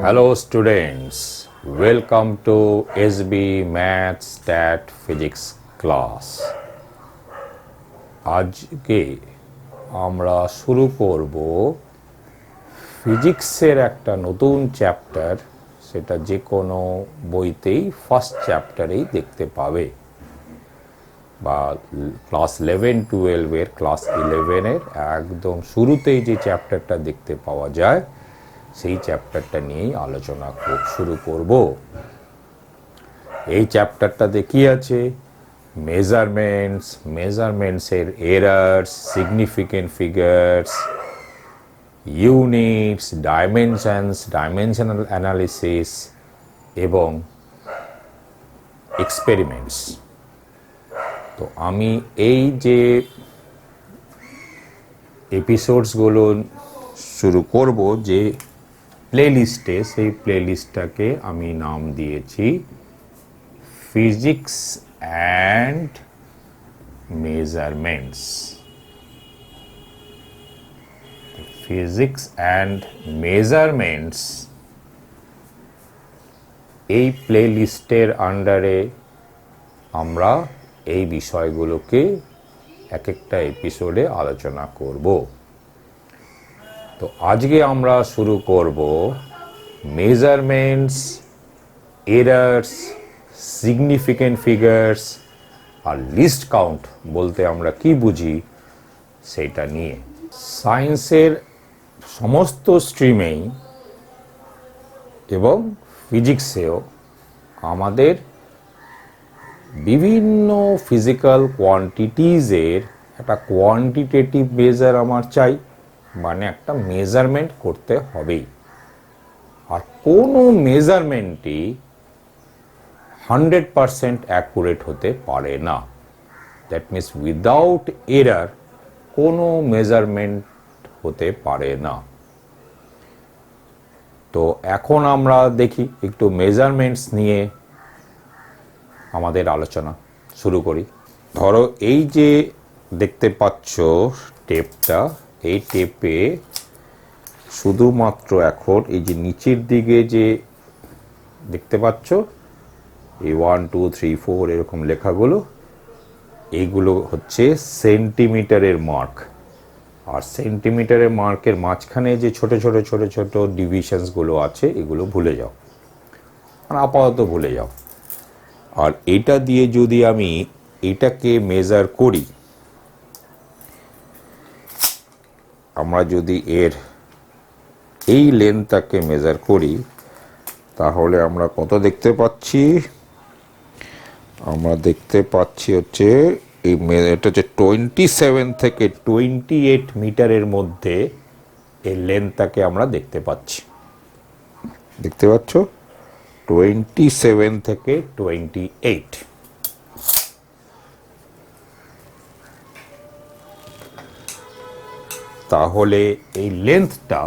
Hello students, welcome to SB Math Stat Physics class. আজকে আমরা শুরু করব ফিজিক্সের একটা নতুন চ্যাপ্টার, সেটা যে কোনো বইতেই ফার্স্ট চ্যাপ্টারেই দেখতে পাবে, বা ক্লাস 11-12 এর ক্লাস 11 এর একদম শুরুতেই যে চ্যাপ্টারটা দেখতে পাওয়া যায় সেই চ্যাপ্টারটা নিয়েই আলোচনা শুরু করব। এই চ্যাপ্টারটাতে কি আছে? মেজারমেন্টসের errors, significant figures, units, dimensional analysis এবং এক্সপেরিমেন্টস। তো আমি এই যে এপিসোডসগুলো শুরু করব যে প্লেলিস্টে, সেই প্লেলিস্টটাকে আমি নাম দিয়েছি physics and measurements. Physics and measurements এই প্লেলিস্টের আন্ডারে আমরা এই বিষয়গুলোকে এক একটা এপিসোডে আলোচনা করব। তো আজকে আমরা শুরু করব মেজারমেন্টস, এরার্স, সিগনিফিকেন্ট ফিগার্স আর লিস্ট কাউন্ট বলতে আমরা কি বুঝি সেটা নিয়ে। সায়েন্সের সমস্ত স্ট্রিমেই এবং ফিজিক্সেও আমাদের বিভিন্ন ফিজিক্যাল কোয়ান্টিটিজের একটা কোয়ান্টিটেটিভ মেজার আমার চাই, মানে একটা মেজারমেন্ট করতে হবেই। আর কোনো মেজারমেন্টই 100% অ্যাকুরেট হতে পারে না। দ্যাট মিনস উইদাউট এরার কোনো মেজারমেন্ট হতে পারে না। তো এখন আমরা দেখি একটু মেজারমেন্টস নিয়ে আমাদের আলোচনা শুরু করি। ধরো এই যে দেখতে পাচ্ছ টেপটা, এই টেপে শুধুমাত্র এখন এই যে নিচের দিকে যে দেখতে পাচ্ছ এই 1 2 3 4 এরকম লেখাগুলো, এইগুলো হচ্ছে সেন্টিমিটারের মার্ক। আর সেন্টিমিটারের মার্কের মাঝখানে যে ছোট ছোট ছোট ছোট ডিভিশনসগুলো আছে এগুলো ভুলে যাও, আর আপাতত ভুলে যাও। আর এটা দিয়ে যদি আমি এটাকে মেজার করি, আমরা যদি এর এই লেন্থটাকে মেজার করি তাহলে আমরা কত দেখতে পাচ্ছি? আমরা দেখতে পাচ্ছি হচ্ছে এটা হচ্ছে 27 থেকে 28 মিটারের মধ্যে এই লেন্থটাকে আমরা দেখতে পাচ্ছি। দেখতে পাচ্ছ 27 থেকে 28। তাহলে এই লেন্থটা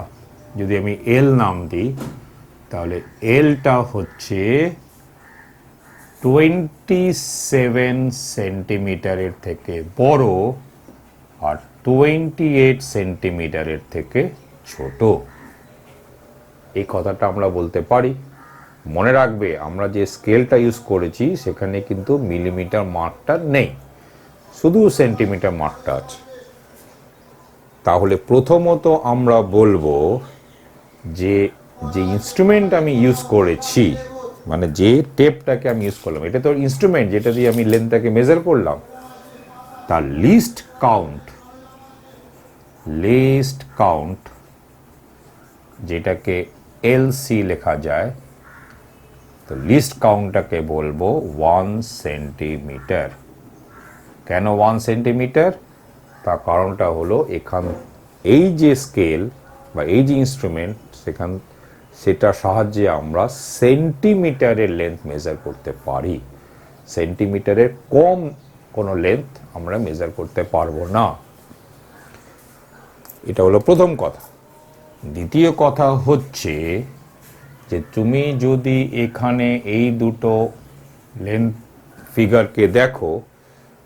যদি আমি এল নাম দিই, তাহলে এলটা হচ্ছে 27 সেন্টিমিটারের থেকে বড় আর 28 সেন্টিমিটারের থেকে ছোট। এই কথাটা আমরা বলতে পারি। মনে রাখবে, আমরা যে স্কেলটা ইউজ করেছি সেখানে কিন্তু মিলিমিটার মার্কটা নেই, শুধু সেন্টিমিটার মার্কটা আছে। তাহলে প্রথমত আমরা বলবো যে যে ইনস্ট্রুমেন্ট আমি ইউজ করেছি, মানে যে টেপটাকে আমি ইউজ করলাম, এটা তো ইনস্ট্রুমেন্ট যেটা দিয়ে আমি লেন্থটাকে মেজার করলাম, তার লিস্ট কাউন্ট যেটাকে এলসি লেখা যায়, তো লিস্ট কাউন্টটাকে বলবো 1 সেন্টিমিটার। কেন 1 সেন্টিমিটার? তার কারণটা হলো এখান এই যে স্কেল বা এই যে ইনস্ট্রুমেন্ট সেটার সাহায্যে আমরা সেন্টিমিটারের লেন্থ মেজার করতে পারি। সেন্টিমিটারের কম কোনো লেন্থ আমরা মেজার করতে পারবো না। এটা হলো প্রথম কথা। দ্বিতীয় কথা হচ্ছে যে তুমি যদি এখানে এই দুটো লেন্থ ফিগারকে দেখো,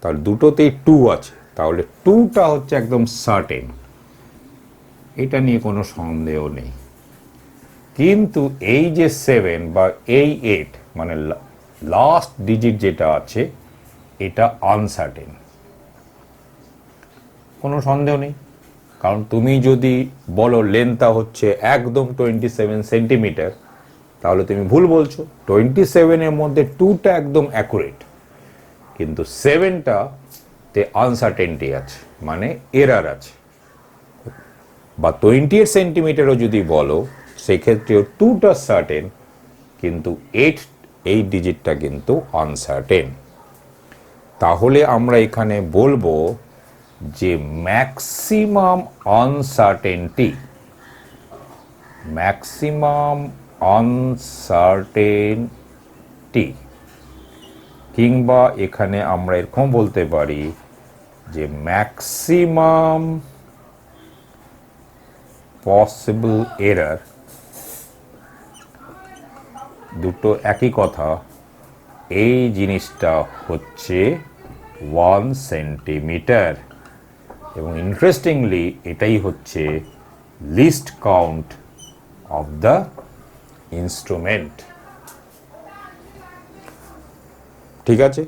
তাহলে দুটোতেই 2 আছে, তাহলে 2টা হচ্ছে একদম সার্টেন, এটা নিয়ে কোনো সন্দেহ নেই। কিন্তু এই যে 7 বা এই 8 মানে লাস্ট ডিজিট যেটা আছে এটা আনসার্টেন, কোনো সন্দেহ নেই। কারণ তুমি যদি বলো লেন্থটা হচ্ছে একদম 27 সেন্টিমিটার, তাহলে তুমি ভুল বলছো। 27-এর মধ্যে 2টা একদম অ্যাকুরেট, কিন্তু 7টাতে আনসার্টেনটি আছে, মানে এরার আছে। বা 28 সেন্টিমিটারও যদি বলো, সেক্ষেত্রেও 2টা সার্টেন, কিন্তু এই ডিজিটটা কিন্তু আনসার্টেন। তাহলে আমরা এখানে বলবো যে ম্যাক্সিমাম আনসার্টেনটি, কিংবা এখানে আমরা এরকম বলতে পারি যে ম্যাক্সিমাম পসিবল এরার, দুটো একই কথা। এই জিনিসটা হচ্ছে 1 সেন্টিমিটার, এবং ইন্টারেস্টিংলি এটাই হচ্ছে list count of the instrument. ঠিক আছে,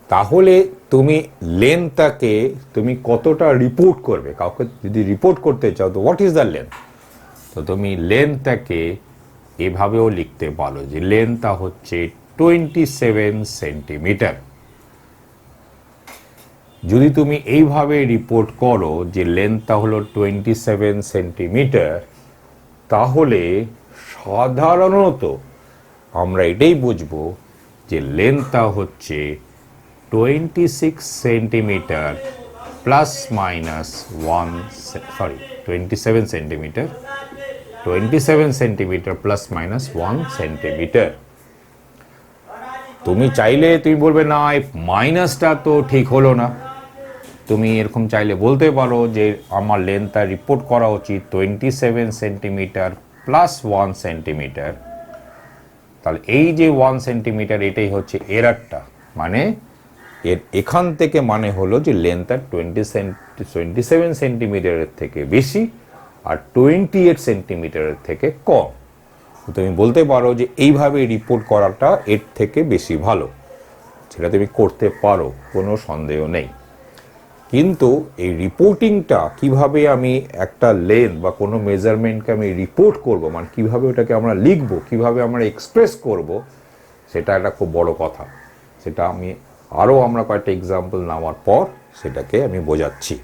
তাহলে তুমি লেন্থটাকে তুমি কতটা রিপোর্ট করবে, কাউকে যদি রিপোর্ট করতে চাও তো হোয়াট ইজ দ্য লেন্থ, তো তুমি লেন্থটাকে এভাবেও লিখতে পারো যে লেন্থটা হচ্ছে 27 সেন্টিমিটার। যদি তুমি এইভাবে রিপোর্ট করো যে লেন্থটা হলো 27 সেন্টিমিটার, তাহলে সাধারণত আমরা এটাই বুঝবো যে লেন্থটা হচ্ছে 26 centimetre plus minus 27 centimetre, 27 centimetre plus minus 1 centimetre. তুমি চাইলে তুমি বলবে না এই মাইনাসটা তো ঠিক হলো না, তুমি এরকম চাইলে বলতে পারো যে আমার লেন্থটা রিপোর্ট করা উচিত 27 সেন্টিমিটার প্লাস 1 সেন্টিমিটার। তাহলে এই যে 1 সেন্টিমিটার এটাই হচ্ছে এরারটা, মানে এখান থেকে মানে হলো যে লেন্থটা 27 সেন্টিমিটারের থেকে বেশি আর 28 সেন্টিমিটারের থেকে কম। তুমি বলতে পারো যে এইভাবে রিপোর্ট করাটা এর থেকে বেশি ভালো, সেটা তুমি করতে পারো, কোনো সন্দেহ নেই। কিন্তু এই রিপোর্টিংটা কিভাবে আমি একটা লেন্থ বা কোনো মেজারমেন্টকে আমি রিপোর্ট করব, মানে কিভাবে ওটাকে আমরা লিখব, কিভাবে আমরা এক্সপ্রেস করব, সেটা একটা খুব বড় কথা। সেটা আমরা কয়েকটা এক্সাম্পল নেওয়ার পর সেটাকে আমি বোঝাচ্ছি।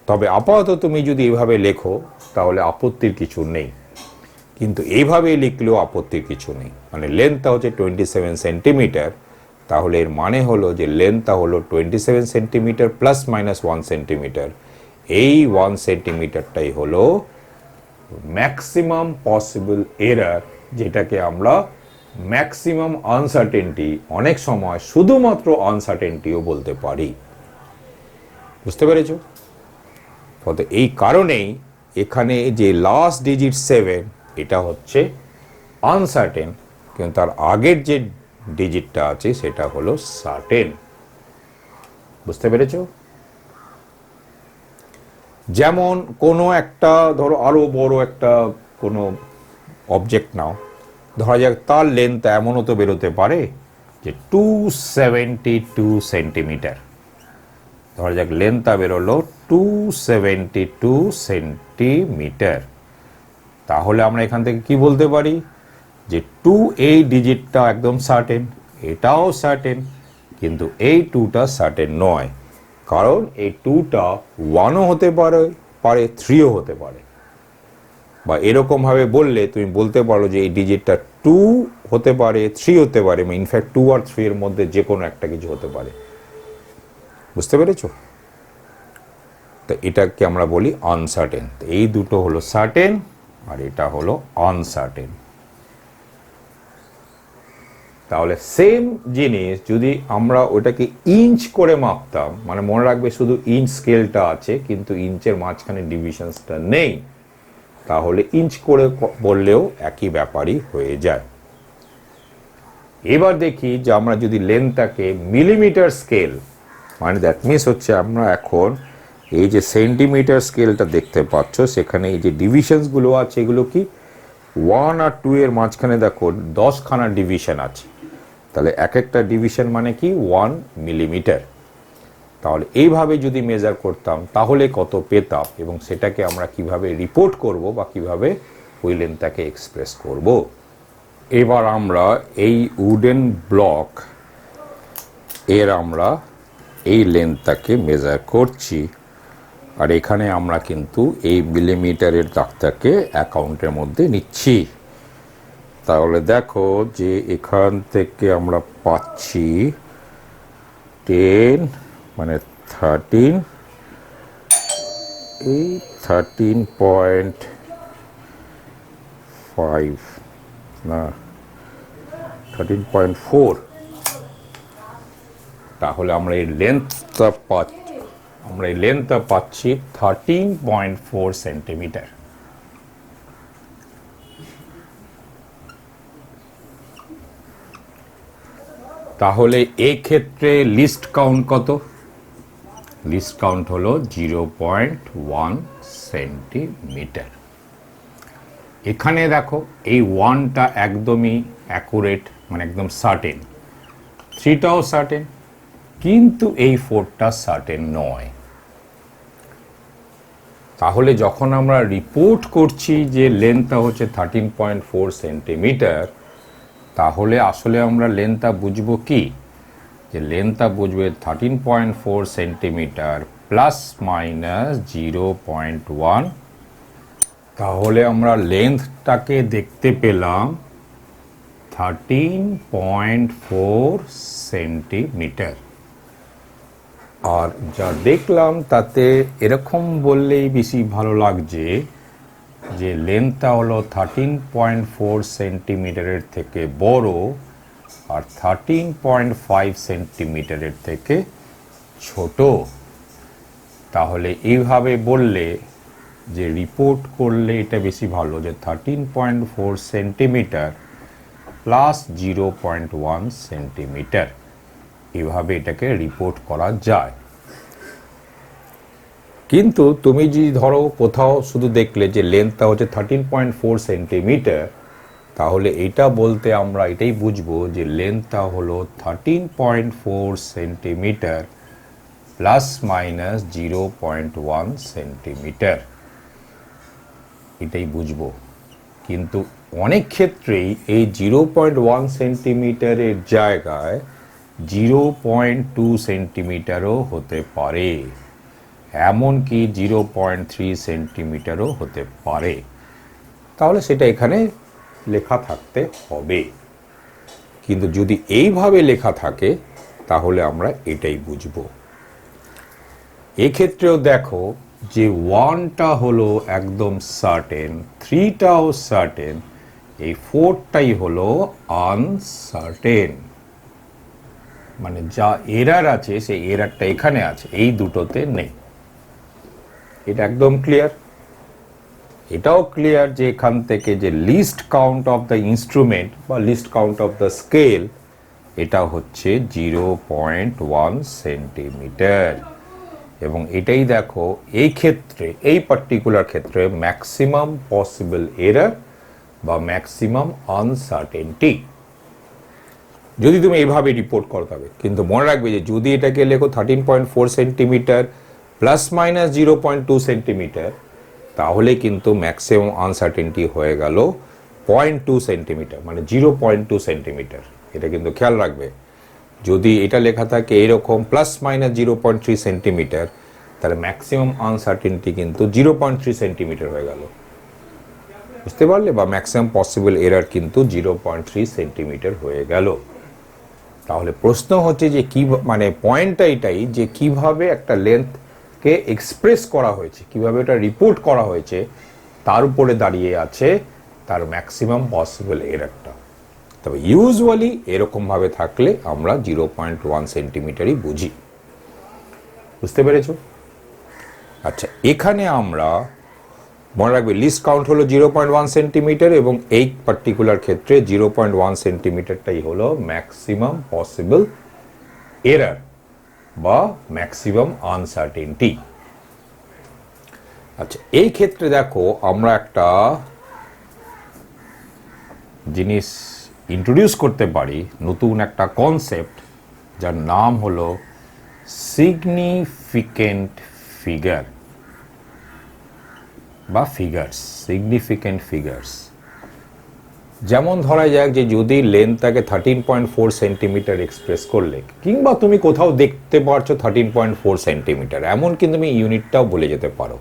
তবে আপাতত তুমি যদি এইভাবে লেখো তাহলে আপত্তির কিছু নেই, কিন্তু এইভাবে লিখলেও আপত্তির কিছু নেই। মানে লেন্থটা হচ্ছে 27 সেন্টিমিটার, তাহলে এর মানে হলো যে লেন্থটা হলো 27 সেন্টিমিটার প্লাস মাইনাস 1 সেন্টিমিটার। এই 1 সেন্টিমিটারটাই হলো ম্যাক্সিমাম পসিবল এরার, যেটাকে আমরা ম্যাক্সিমাম আনসার্টেনটি, অনেক সময় শুধুমাত্র আনসার্টেনটিও বলতে পারি। বুঝতে পেরেছ? ফলে এই কারণেই এখানে যে লাস্ট ডিজিট 7 এটা হচ্ছে আনসার্টেন, কিন্তু তার আগের যে ডিজিটটা আছে সেটা হলো সার্টেন। বুঝতে পেরেছ? যেমন কোনো একটা ধরো আরো বড় একটা কোনো অবজেক্ট নাও, ধরা যাক তার লেন্থ এমনও তো বেরোতে পারে যে 272 সেন্টিমিটার। ধরা যাক লেন্থটা বেরোলো 272 সেন্টিমিটার। তাহলে আমরা এখান থেকে কি বলতে পারি যে 2 এই ডিজিটটা একদম সার্টেন, এটাও সার্টেন, কিন্তু এই 2টা সার্টেন নয়, কারণ এই 2টা 1ও হতে পারে, 3ও হতে পারে। বা এরকম ভাবে বললে তুমি বলতে পারো যে এই ডিজিটটা 2 হতে পারে, 3 হতে পারে, ইনফ্যাক্ট 2 আর 3 এর মধ্যে যে কোনো একটা কিছু হতে পারে। বুঝতে পেরেছো? তো এটাকে আমরা বলি আনসার্টেন। এই দুটো হলো সার্টেন আর এটা হলো আনসার্টেন। তাহলে সেম জিনিস যদি আমরা ওটাকে ইঞ্চ করে মাপতাম, মানে মনে রাখবে শুধু ইঞ্চ স্কেলটা আছে কিন্তু ইঞ্চের মাঝখানে ডিভিশনসটা নেই, তাহলে ইঞ্চ করে বললেও একই ব্যাপারই হয়ে যায়। এবার দেখি যে আমরা যদি লেন্থটাকে মিলিমিটার স্কেল, মানে দ্যাট মিনস হচ্ছে আমরা এখন এই যে সেন্টিমিটার স্কেলটা দেখতে পাচ্ছ, সেখানে এই যে ডিভিশনসগুলো আছে এগুলো কি 1 আর 2 এর মাঝখানে দেখো 10খানা ডিভিশন আছে, তাহলে এক একটা ডিভিশন মানে কি 1 মিলিমিটার। তাহলে এইভাবে যদি মেজার করতাম তাহলে কত পেতাম এবং সেটাকে আমরা কিভাবে রিপোর্ট করব বা কিভাবে ওই লেন্থটাকে এক্সপ্রেস করব। এবার আমরা এই উডেন ব্লক এর আমরা এই লেন্থটাকে মেজার করছি, আর এখানে আমরা কিন্তু এই মিলিমিটারের দাগটাকে অ্যাকাউন্টের মধ্যে নিচ্ছি। তাহলে দেখো যে এখান থেকে আমরা পাচ্ছি 10 মানে 13, এই 13.5 না 13.4। তাহলে আমরা এই লেন্থটা পাচ্ছি 13.4 সেন্টিমিটার। তাহলে এই ক্ষেত্রে লিস্ট কাউন্ট কত? লিস্ট কাউন্ট হলো 0.1 সেন্টিমিটার। এখানে দেখো এই 1টা একদমই অ্যাকুরেট, মানে একদম সার্টেন, 3টাও সার্টেন, কিন্তু এই 4টা সার্টেন নয়। তাহলে যখন আমরা রিপোর্ট করছি যে লেন্থটা হচ্ছে 13.4 সেন্টিমিটার, তাহলে আসলে আমরা লেন্থটা বুঝবো কি? যে লেন্থটা বুঝবে 13.4 সেন্টিমিটার প্লাস মাইনাস 0.1। তাহলে আমরা লেন্থটাকে দেখতে পেলাম 13.4 সেন্টিমিটার। আর যা দেখলাম তাতে এরকম বললেই বেশি ভালো লাগছে যে লেন্থটা হলো 13.4 সেন্টিমিটারের থেকে বড় আর 13.5 সেন্টিমিটারের থেকে ছোট। তাহলে এইভাবে বললে যে রিপোর্ট করলে এটা বেশি ভালো, যে 13.4 সেন্টিমিটার প্লাস 0.1 সেন্টিমিটার, এভাবে এটাকে রিপোর্ট করা যায়। কিন্তু তুমি যদি ধরো কোথাও শুধু দেখলে যে লেন্থটা হচ্ছে 13.4 সেন্টিমিটার, তাহলে এটা বলতে আমরা এটাই বুঝবো যে লেন্থটা হলো 13.4 সেন্টিমিটার প্লাস মাইনাস 0.1 সেন্টিমিটার, এটাই বুঝবো। কিন্তু অনেক ক্ষেত্রেই এই 0.1 সেন্টিমিটারের জায়গায় 0.2 সেন্টিমিটারও হতে পারে, এমনকি 0.3 সেন্টিমিটারও হতে পারে। তাহলে সেটা এখানে লেখা থাকতে হবে। কিন্তু যদি এইভাবে লেখা থাকে তাহলে আমরা এটাই বুঝবো। এক্ষেত্রেও দেখো যে 1টা হলো একদম সার্টেন, 3টাও সার্টেন, এই 4টাই হলো আনসার্টেন। মানে যা এরার আছে সেই এরারটা এখানে আছে, এই দুটোতে নেই। এটা একদম ক্লিয়ার। এটাও ক্লিয়ার যে এখান থেকে যে least count of the instrument বা least count of the scale, এটা হচ্ছে 0.1 সেন্টিমিটার। এবং এটাই দেখো এই ক্ষেত্রে, এই পার্টিকুলার ক্ষেত্রে ম্যাক্সিমাম পসিবল এরার বা ম্যাক্সিমাম আনসার্টেনটি। যদি তুমি এইভাবে রিপোর্ট করতে হবে, কিন্তু মনে রাখবে যে যদি এটাকে লেখো 13.4 সেন্টিমিটার প্লাস মাইনাস 0.2 সেন্টিমিটার, তাহলে কিন্তু ম্যাক্সিমাম আনসার্টেনটি হয়ে গেল 0.2 সেন্টিমিটার, মানে 0.2 সেন্টিমিটার। এটা কিন্তু খেয়াল রাখবে। যদি এটা লেখা থাকে এরকম প্লাস মাইনাস 0.3 সেন্টিমিটার, তাহলে ম্যাক্সিমাম আনসার্টেনটি কিন্তু 0.3 সেন্টিমিটার হয়ে গেল, বুঝতে পারলে? বা ম্যাক্সিমাম পসিবল এরার কিন্তু 0.3 সেন্টিমিটার হয়ে গেল। তাহলে প্রশ্ন হচ্ছে যে কি, মানে পয়েন্টটা এটাই যে কিভাবে একটা লেন্থকে এক্সপ্রেস করা হয়েছে, কিভাবে এটা রিপোর্ট করা হয়েছে, তার উপরে দাঁড়িয়ে আছে তার ম্যাক্সিমাম পসিবল এরারটা। তবে ইউজুয়ালি এরকমভাবে থাকলে আমরা 0.1 সেন্টিমিটারই বুঝি। বুঝতে পেরেছ? আচ্ছা, এখানে আমরা মনে রাখবে লিস্ট কাউন্ট হলো 0.1 সেন্টিমিটার এবং এই পার্টিকুলার ক্ষেত্রে 0.1 সেন্টিমিটারটাই হলো ম্যাক্সিমাম পসিবল এরার বা ম্যাক্সিমাম আনসার্টেনটি। আচ্ছা, এই ক্ষেত্রে দেখো আমরা একটা জিনিস ইন্ট্রোডিউস করতে পারি, নতুন একটা কনসেপ্ট যার নাম হলো সিগনিফিকেন্ট ফিগার বা ফিগার্স, সিগনিফিকেন্ট ফিগার্স। যেমন ধরা যাক যে যদি লেন্থটাকে 13.4 সেন্টিমিটার এক্সপ্রেস করলে, কিংবা তুমি কোথাও দেখতে পারছো 13.4 সেন্টিমিটার, এমনকি তুমি ইউনিটটাও বলে যেতে পারো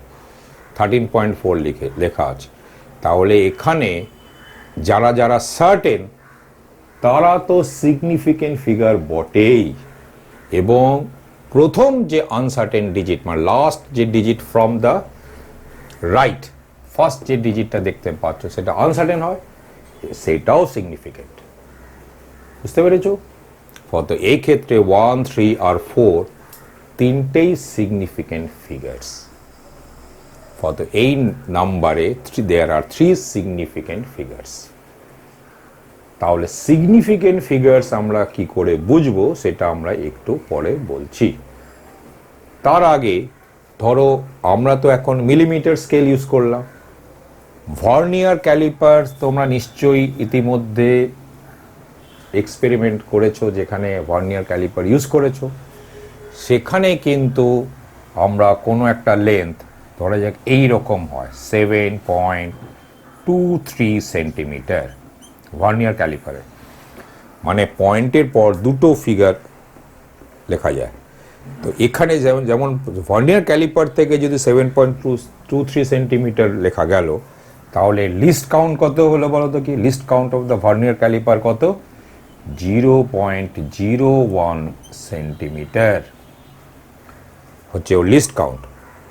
13.4 লেখা আছে, তাহলে এখানে যারা যারা সার্টেন তারা তো সিগনিফিকেন্ট ফিগার বটেই, এবং প্রথম যে আনসার্টেন ডিজিট মানে লাস্ট যে digit from the right, first যে ডিজিটটা দেখতে পাচ্ছ সেটা আনসার্টেন হয়, সেটাও সিগনিফিকেন্ট। বুঝতে পেরেছো? তো এই ক্ষেত্রে 1, 3 আর 4 তিনটেই সিগনিফিকেন্ট ফিগার্স। তো এই নাম্বারে দেয়ার আর 3 সিগনিফিকেন্ট ফিগার্স। তাহলে সিগনিফিকেন্ট ফিগার্স আমরা কি করে বুঝবো সেটা আমরা একটু পরে বলছি। তার আগে ধরো আমরা তো এখন মিলিমিটার স্কেল ইউজ করলাম, ভার্নিয়ার ক্যালিপার তোমরা নিশ্চয়ই ইতিমধ্যে এক্সপেরিমেন্ট করেছো, যেখানে ভার্নিয়ার ক্যালিপার ইউজ করেছো, সেখানে কিন্তু আমরা কোনো একটা লেন্থ ধরা যাক এই রকম হয় 7.23 সেন্টিমিটার ভার্নিয়ার ক্যালিপারে, মানে পয়েন্টের পর দুটো ফিগার লেখা যায়। তো এখানে যেমন ভার্নিয়ার ক্যালিপার থেকে যদি 7.23 সেন্টিমিটার লেখা গেল, তাহলে লিস্ট কাউন্ট কত হলো বলো তো? কি least count of the vernier calliper কত? 0.01 সেন্টিমিটার হচ্ছে ও লিস্ট কাউন্ট।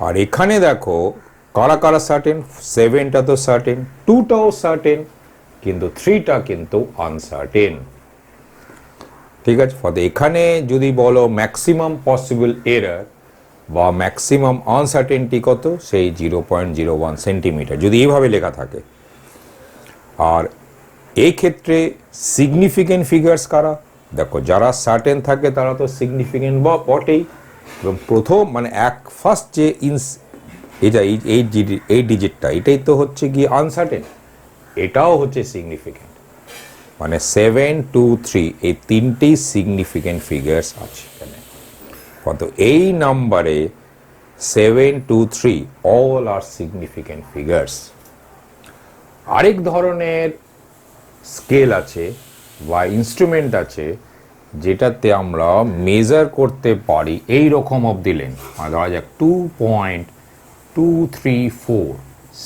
আর এখানে দেখো কারা কারা সার্টেন, 7টা তো সার্টেন, 2টাও সার্টেন, কিন্তু 3টা কিন্তু আনসার্টেন। ঠিক আছে? ফলে এখানে যদি বলো ম্যাক্সিমাম পসিবল এরার বা ম্যাক্সিমাম আনসার্টেনটি কত, সেই 0.01 সেন্টিমিটার যদি এইভাবে লেখা থাকে। আর এই ক্ষেত্রে সিগনিফিকেন্ট ফিগার্স কারা? দেখো যারা সার্টেন থাকে তারা তো সিগনিফিকেন্ট বা বটেই, এবং প্রথম মানে ফার্স্ট যে এটা এই ডিজিটটা এটাই তো হচ্ছে গিয়ে আনসার্টেন, এটাও হচ্ছে সিগনিফিকেন্ট। মানে 7, 2, 3 এই তিনটেই সিগনিফিকেন্ট ফিগার্স আছে এখানে। তো এই নাম্বারে 7, 2, 3 অল আর সিগনিফিকেন্ট ফিগার্স। আরেক ধরনের স্কেল আছে বা ইনস্ট্রুমেন্ট আছে যেটাতে আমরা মেজার করতে পারি এই রকম অবধি লেন্থ, মানে ধরা যাক 2.234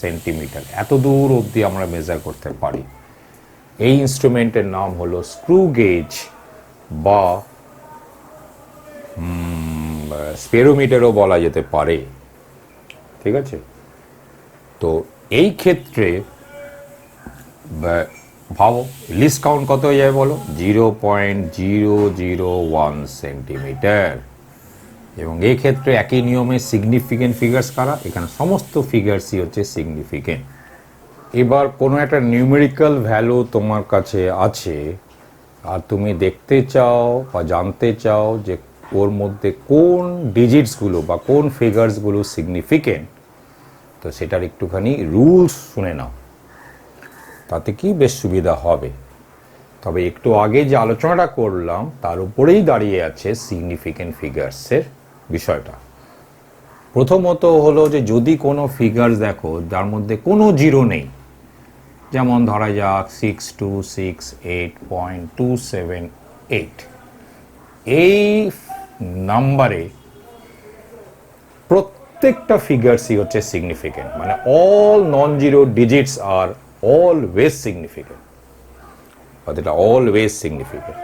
সেন্টিমিটার, এত দূর অবধি আমরা মেজার করতে পারি। এই ইনস্ট্রুমেন্টের নাম হলো স্ক্রু গেজ বা স্পেরোমিটারও বলা যেতে পারে। ঠিক আছে? তো এই ক্ষেত্রে ভাবো লিস্ট কাউন্ট কত হয়ে যায় বলো? 0.001 সেন্টিমিটার। এবং এই ক্ষেত্রে একই নিয়মে সিগনিফিকেন্ট ফিগার্স কারা? এখানে সমস্ত ফিগার্সই হচ্ছে সিগনিফিকেন্ট। এবার কোনো একটা নিউমেরিক্যাল ভ্যালু তোমার কাছে আছে আর তুমি দেখতে চাও বা জানতে চাও যে ওর মধ্যে কোন ডিজিটসগুলো বা কোন ফিগার্সগুলো সিগনিফিকেন্ট, তো সেটার একটুখানি রুলস শুনে নাও, তাতে কি বেশ সুবিধা হবে। তবে একটু আগে যে আলোচনাটা করলাম তার উপরেই দাঁড়িয়ে আছে সিগনিফিকেন্ট ফিগার্সের বিষয়টা। প্রথমত হলো যে যদি কোনো ফিগার্স দেখো যার মধ্যে কোনো জিরো নেই, যেমন ধরা যাক 6268.278, এই নাম্বারে প্রত্যেকটা ফিগার্সই হচ্ছে সিগনিফিকেন্ট, মানে all non zero digits are always significant, এটা অলওয়েজ সিগনিফিকেন্ট।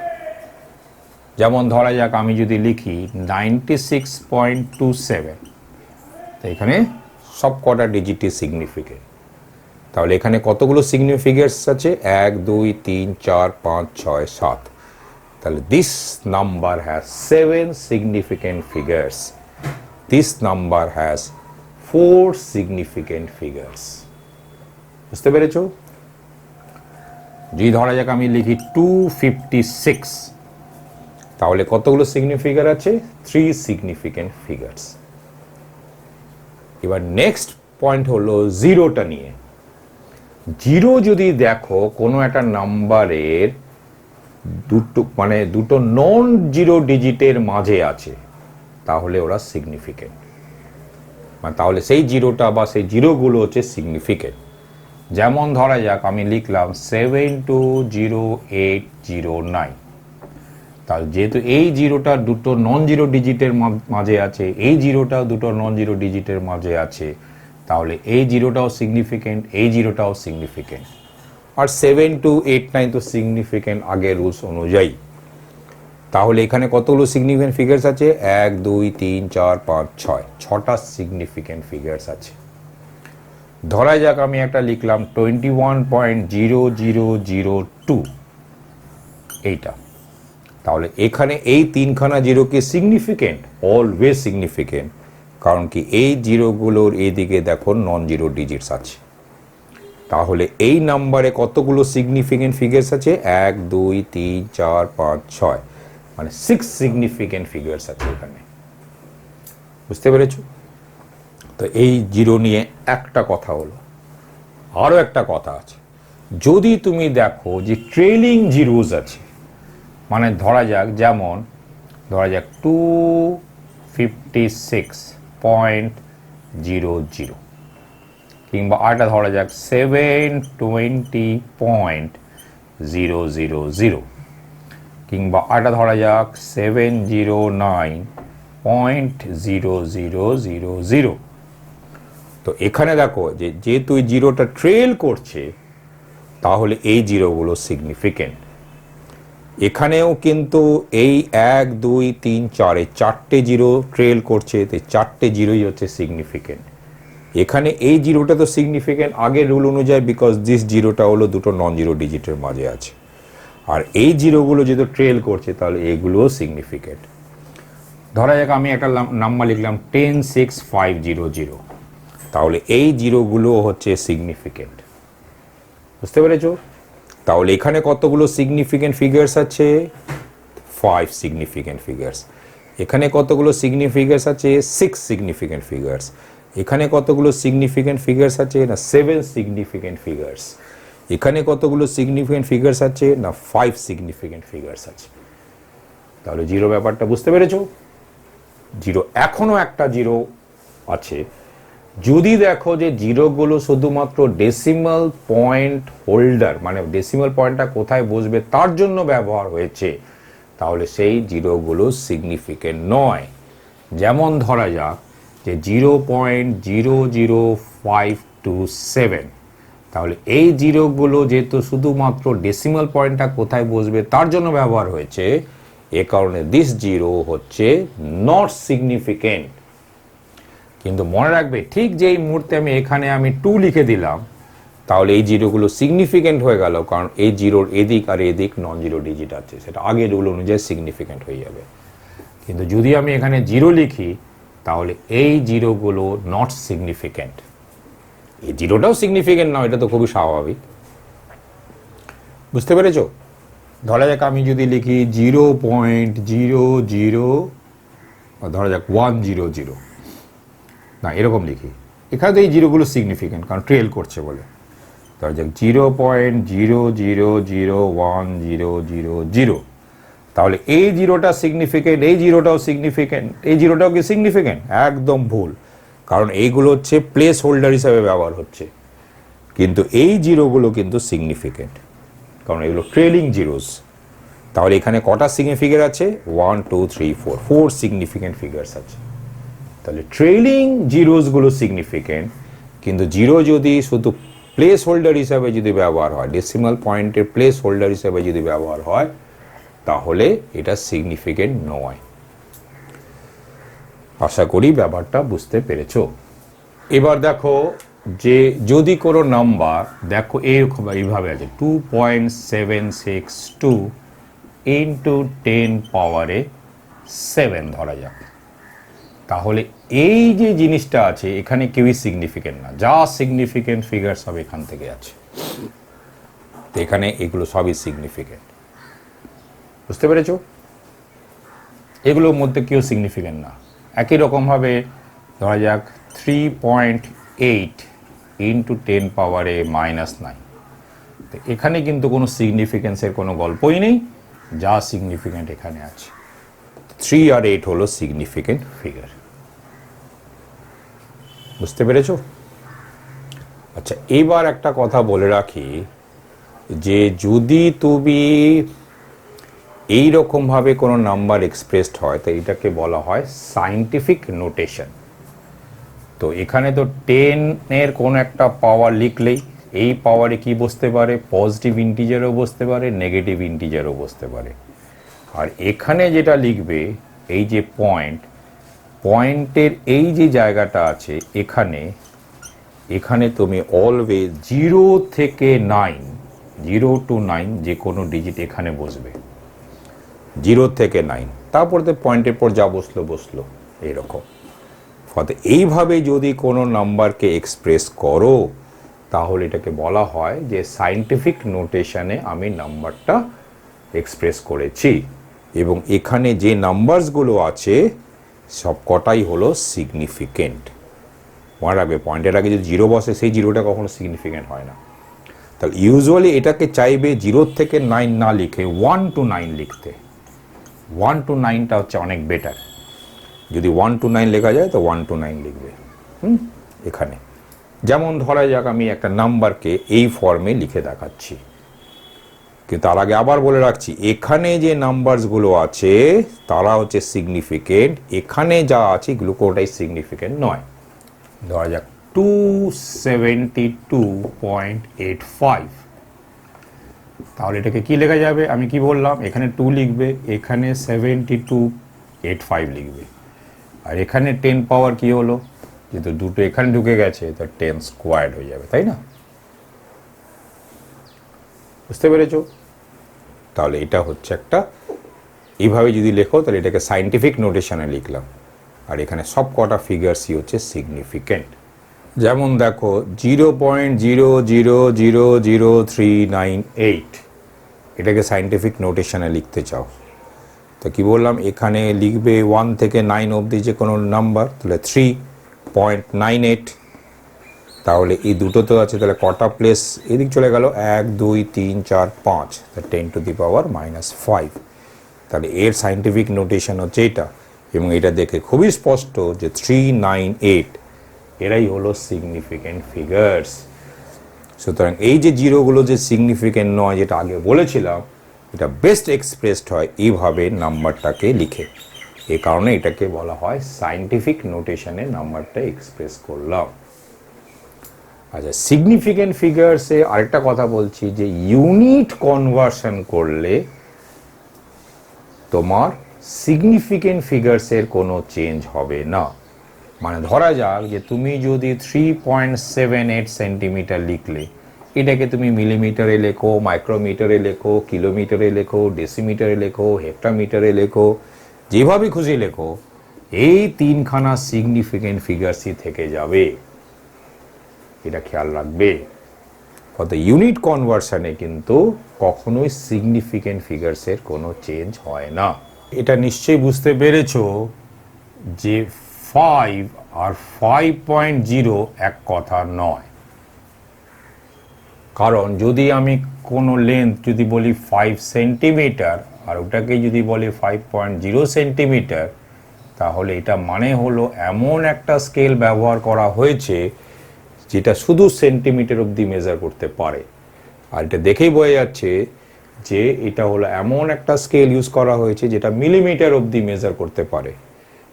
যেমন ধরা যাক আমি যদি লিখি 96.27, তো এখানে সব কটা ডিজিটই সিগনিফিকেন্ট। তাহলে এখানে কতগুলো সিগনিফিকেন্টস আছে? 1, 2, 3, 4, 5, 6, 7। তাহলে this number has 7 significant figures, this number has 4 significant figures. বুঝতে পেরেছো? যদি ধরা যাক আমি লিখি 256, তাহলে কতগুলো সিগনিফিকার আছে? 3 সিগনিফিকেন্ট ফিগার্স। এবার নেক্সট পয়েন্ট হলো জিরোটা নিয়ে। জিরো যদি দেখো কোনো একটা নাম্বারের দুটো নন জিরো ডিজিটের মাঝে আছে, তাহলে ওরা সিগনিফিকেন্ট, তাহলে সেই জিরোটা বা সেই জিরোগুলো হচ্ছে সিগনিফিকেন্ট। যেমন ধরা যাক আমি লিখলাম 720809, তাহলে যেহেতু এই জিরোটা দুটো নন জিরো ডিজিটের মাঝে আছে, এই জিরোটাও দুটো নন জিরো ডিজিটের মাঝে আছে, তাহলে এই জিরোটাও সিগনিফিকেন্ট, এই জিরোটাও সিগনিফিকেন্ট। আর 7289 তো সিগনিফিকেন্ট আগের রুলস অনুযায়ী। তাহলে এখানে কতগুলো সিগনিফিকেন্ট ফিগার্স আছে? 1 2 3 4 5 6, ছটা সিগনিফিকেন্ট ফিগার্স আছে। ধরা যাক আমি একটা লিখলাম 21.0002, এইটা। তাহলে এখানে এই তিনখানা জিরো কি সিগনিফিকেন্ট? অলওয়েজ সিগনিফিকেন্ট, কারণ কি এই জিরোগুলোর এইদিকে দেখো নন জিরো ডিজিটস আছে। তাহলে এই নাম্বারে কতগুলো সিগনিফিকেন্ট ফিগার্স আছে? 1 2 3 4 5 6, মানে 6 সিগনিফিকেন্ট ফিগার্স আছে এখানে। বুঝতে পেরেছো? তো এই জিরো নিয়ে একটা কথা হলো। আরও একটা কথা আছে, যদি তুমি দেখো যে ট্রেলিং জিরোস আছে, মানে ধরা যাক 256.00, কিংবা আরেকটা ধরা যাক 720.000, কিংবা আরেকটা ধরা যাক 709.0000। তো এখানে দেখো যেহেতু এই জিরোটা ট্রেল করছে, তাহলে এই জিরোগুলো সিগনিফিকেন্ট। এখানেও কিন্তু এই 1 2 3 4 এই চারটে জিরো ট্রেল করছে, তো চারটে জিরোই হচ্ছে সিগনিফিকেন্ট। এখানে এই জিরোটা তো সিগনিফিকেন্ট আগের রুল অনুযায়ী, বিকজ দিস জিরোটা হলো দুটো নন জিরো ডিজিটের মাঝে আছে। আর এই জিরোগুলো যেহেতু ট্রেল করছে, তাহলে এইগুলোও সিগনিফিকেন্ট। ধরা যাক আমি একটা নাম্বার লিখলাম 10500, তাহলে এই জিরোগুলো হচ্ছে সিগনিফিকেন্ট। বুঝতে পেরেছো? তাহলে এখানে কতগুলো সিগনিফিকেন্ট ফিগার্স আছে? 5 সিগনিফিকেন্ট ফিগার্স। এখানে কতগুলো সিগনিফিকেন্টস আছে? 6 সিগনিফিকেন্ট ফিগার্স। এখানে কতগুলো সিগনিফিকেন্ট ফিগার্স আছে? না 7 সিগনিফিকেন্ট ফিগার্স। এখানে কতগুলো সিগনিফিকেন্ট ফিগার্স আছে? না 5 সিগনিফিকেন্ট ফিগার্স আছে। তাহলে জিরো ব্যাপারটা বুঝতে পেরেছো? জিরো, এখনো একটা জিরো আছে। যদি দেখো যে জিরোগুলো শুধুমাত্র ডেসিমাল পয়েন্ট হোল্ডার, মানে ডেসিমাল পয়েন্টটা কোথায় বসবে তার জন্য ব্যবহার হয়েছে, তাহলে সেই জিরোগুলো সিগনিফিকেন্ট নয়। যেমন ধরা যাক যে 0.00527, তাহলে এই জিরোগুলো যেহেতু শুধুমাত্র ডেসিমাল পয়েন্টটা কোথায় বসবে তার জন্য ব্যবহার হয়েছে, এ কারণে দিস জিরো হচ্ছে নট সিগনিফিকেন্ট। কিন্তু মনে রাখবে, ঠিক যেই মুহূর্তে আমি 2 লিখে দিলাম, তাহলে এই জিরোগুলো সিগনিফিকেন্ট হয়ে গেল, কারণ এই জিরোর এদিক আর এদিক নন জিরো ডিজিট আছে, সেটা আগের রুল অনুযায়ী সিগনিফিকেন্ট হয়ে যাবে। কিন্তু যদি আমি এখানে জিরো লিখি, তাহলে এই জিরোগুলো নট সিগনিফিকেন্ট। এই জিরোটাও সিগনিফিকেন্ট নয়, এটা তো খুবই স্বাভাবিক। বুঝতে পেরেছো? ধরা যাক আমি যদি লিখি 0.00, ধরা যাক 100, না এরকম লিখি, এখানে তো এই জিরোগুলো সিগনিফিকেন্ট, কারণ ট্রেল করছে বলে। ধরা যাক 0.000100, তাহলে এই জিরোটা সিগনিফিকেন্ট, এই জিরোটাও সিগনিফিকেন্ট, এই জিরোটাও কি সিগনিফিকেন্ট? একদম ভুল, কারণ এইগুলো হচ্ছে প্লেস হোল্ডার হিসাবে ব্যবহার হচ্ছে। কিন্তু এই জিরোগুলো কিন্তু সিগনিফিকেন্ট, কারণ এগুলো ট্রেলিং জিরোস। তাহলে এখানে কটা সিগনিফিকেন্ট আছে? 1 2 3 4, 4 সিগনিফিকেন্ট ফিগার্স আছে। তাহলে ট্রেলিং জিরোসগুলো সিগনিফিকেন্ট, কিন্তু জিরো যদি শুধু প্লেস হোল্ডার হিসাবে যদি ব্যবহার হয়, ডেসিমাল পয়েন্টের প্লেস হোল্ডার হিসাবে যদি ব্যবহার হয়, তাহলে এটা সিগনিফিকেন্ট নয়। আশা করি ব্যাপারটা বুঝতে পেরেছো। এবার দেখো যে যদি কোনো নাম্বার দেখো এইভাবে আছে 2.762 ইন্টু 10 পাওয়ারে 7 ধরা যাক, তাহলে এই যে জিনিসটা আছে এখানে কেউই সিগনিফিকেন্ট না, যা সিগনিফিকেন্ট ফিগার সব এখান থেকে আছে। তো এখানে এগুলো সবই সিগনিফিকেন্ট। বুঝতে পেরেছো? এগুলোর মধ্যে কেউ সিগনিফিকেন্ট না। একই রকমভাবে ধরা যাক 3.8 ইন্টু 10 পাওয়ারে -9। তো এখানে কিন্তু কোনো সিগনিফিকেন্সের কোনো গল্পই নেই, যা সিগনিফিকেন্ট এখানে আছে। 3 আর 8 হলো সিগনিফিকেন্ট ফিগার। বুঝতে পেরেছ? আচ্ছা, এবার একটা কথা বলে রাখি যে যদি তুমি এই রকমভাবে কোনো নাম্বার এক্সপ্রেসড হয় তো এটাকে বলা হয় সায়েন্টিফিক নোটেশন। তো এখানে তো 10 এর কোনো একটা পাওয়ার লিখলেই এই পাওয়ারে কি বসতে পারে, পজিটিভ ইন্টিজারও বসতে পারে, নেগেটিভ ইন্টিজারও বসতে পারে। আর এখানে যেটা লিখবে এই যে পয়েন্টের এই যে জায়গাটা আছে এখানে, এখানে তুমি অলওয়েজ 0 থেকে 9, 0 to 9 যে কোনো ডিজিট এখানে বসবে, 0 থেকে 9, তারপর তো পয়েন্টের পর যা বসলো এইরকম। ফলে এইভাবে যদি কোনো নাম্বারকে এক্সপ্রেস করো তাহলে এটাকে বলা হয় যে সায়েন্টিফিক নোটেশনে আমি নাম্বারটা এক্সপ্রেস করেছি, এবং এখানে যে নাম্বারসগুলো আছে সব কটাই হলো সিগনিফিকেন্ট। মনে রাখবে, পয়েন্টের আগে যদি 0 বসে সেই 0টা কখনো সিগনিফিকেন্ট হয় না। তাহলে ইউজুয়ালি এটাকে চাইবে 0 থেকে 9 না লিখে 1 to 9 লিখতে। 1 to 9টা হচ্ছে অনেক বেটার। যদি 1 to 9 লেখা যায় তো 1 to 9 লিখবে। এখানে যেমন ধরা যাক আমি একটা নাম্বারকে এই ফর্মে লিখে দেখাচ্ছি, কিন্তু তার আগে আবার বলে রাখছি এখানে যে নাম্বারসগুলো আছে তারা হচ্ছে সিগনিফিকেন্ট, এখানে যা আছে এগুলো কোনোটাই সিগনিফিকেন্ট নয়। ধরা যাক 272.85, তাহলে এটাকে কি লেখা যাবে? আমি কি বললাম, এখানে 2 লিখবে, এখানে 72.85 লিখবে, আর এখানে 10 পাওয়ার কি হলো, যেহেতু দুটো এখানে ঢুকে গেছে তো 10 স্কোয়ার্ড হয়ে যাবে, তাই না? বুঝতে পেরেছো? তাহলে এটা হচ্ছে একটা, এইভাবে যদি লেখো তাহলে এটাকে সায়েন্টিফিক নোটেশনে লিখলাম, আর এখানে সব কটা ফিগার্সই হচ্ছে সিগনিফিকেন্ট। যেমন দেখো 0.000398, এটাকে সায়েন্টিফিক নোটেশনে লিখতে চাও তো কি বললাম, এখানে লিখবে 1 থেকে 9 অবধি যে কোনো নাম্বার, তাহলে 3.98। তাহলে এই দুটো তো আছে, তাহলে কটা প্লেস এদিক চলে গেল, 1 2 3 4 5, 10 to the power -5। তাহলে এর সায়েন্টিফিক নোটেশন হচ্ছে এটা, এবং এটা দেখে খুবই স্পষ্ট যে 398 এরাই হলো সিগনিফিকেন্ট ফিগার্স। সুতরাং এই যে জিরোগুলো যে সিগনিফিকেন্ট নয়, যেটা আগে বলেছিলাম, এটা বেস্ট এক্সপ্রেসড হয় এইভাবে নাম্বারটাকে লিখে। এই কারণে এটাকে বলা হয় সায়েন্টিফিক নোটেশনে নাম্বারটা এক্সপ্রেস করলাম। আচ্ছা, সিগনিফিকেন্ট ফিগার্সে আরেকটা কথা বলছি যে ইউনিট কনভার্সন করলে তোমার সিগনিফিকেন্ট ফিগার্সের কোনো চেঞ্জ হবে না। মানে ধরা যাক যে তুমি যদি 3.78 সেন্টিমিটার লিখলে, এটাকে তুমি মিলিমিটারে লেখো, মাইক্রোমিটারে লেখো, কিলোমিটারে লেখো, ডেসিমিটারে লেখো, হেক্টামিটারে লেখো, যেভাবে খুশি লেখো, এই তিনখানা সিগনিফিকেন্ট ফিগার্সই থেকে যাবে, এটা খেয়াল রাখবে। অর্থাৎ ইউনিট কনভার্সনে কিন্তু কখনোই সিগনিফিকেন্ট ফিগার্সের কোনো চেঞ্জ হয় না। এটা নিশ্চয়ই বুঝতে পেরেছো যে 5 আর 5.0 এক কথা নয়। কারণ যদি আমি কোনো লেন্থ যদি বলি 5 সেন্টিমিটার আর ওটাকে যদি বলি 5.0 সেন্টিমিটার, তাহলে এটা মানে হলো এমন একটা স্কেল ব্যবহার করা হয়েছে যেটা শুধু সেন্টিমিটার অবধি মেজার করতে পারে। আর এটা দেখেই বোঝা যাচ্ছে যে এটা হলো এমন একটা স্কেল ইউজ করা হয়েছে যেটা মিলিমিটার অবধি মেজার করতে পারে।